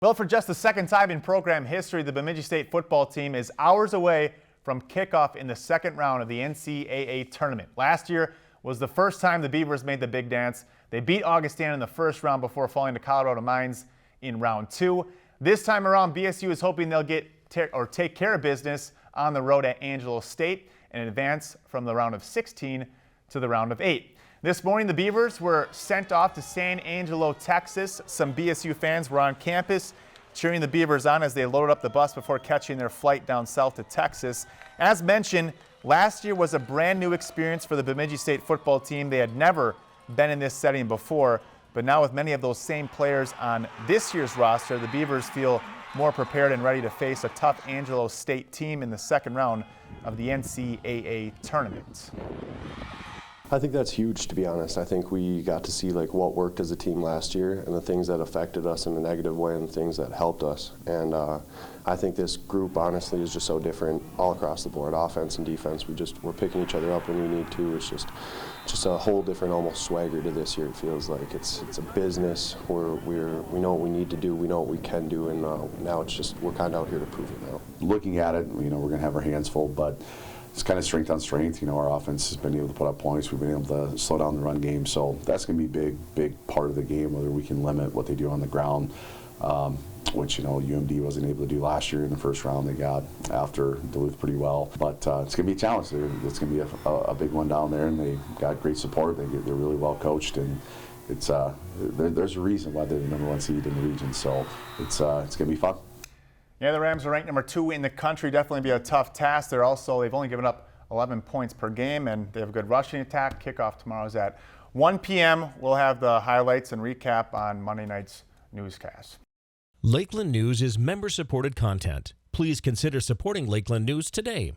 Well, for just the second time in program history, the Bemidji State football team is hours away from kickoff in the second round of the NCAA tournament. Last year was the first time the Beavers made the big dance. They beat Augustana in the first round before falling to Colorado Mines in round 2. This time around, BSU is hoping they'll take care of business on the road at Angelo State and advance from the round of 16 to the round of 8. This morning, the Beavers were sent off to San Angelo, Texas. Some BSU fans were on campus cheering the Beavers on as they loaded up the bus before catching their flight down south to Texas. As mentioned, last year was a brand new experience for the Bemidji State football team. They had never been in this setting before, but now with many of those same players on this year's roster, the Beavers feel more prepared and ready to face a tough Angelo State team in the second round of the NCAA tournament. I think that's huge, to be honest. I think we got to see what worked as a team last year and the things that affected us in a negative way and the things that helped us. And I think this group honestly is just so different all across the board, offense and defense. We're picking each other up when we need to. It's just a whole different almost swagger to this year. It feels like it's a business where we know what we need to do, we know what we can do, and now it's just we're kind of out here to prove it now. Looking at it, we're going to have our hands full, but it's kind of strength on strength. Our offense has been able to put up points. We've been able to slow down the run game. So that's going to be a big part of the game, whether we can limit what they do on the ground, which, UMD wasn't able to do last year in the first round. They got after Duluth pretty well. But it's going to be a challenge. It's going to be a big one down there, and they got great support. They're really well coached, and it's there's a reason why they're the #1 seed in the region. So it's going to be fun. Yeah, the Rams are ranked number 2 in the country. Definitely be a tough task. They've only given up 11 points per game, and they have a good rushing attack. Kickoff tomorrow is at 1 p.m. We'll have the highlights and recap on Monday night's newscast. Lakeland News is member-supported content. Please consider supporting Lakeland News today.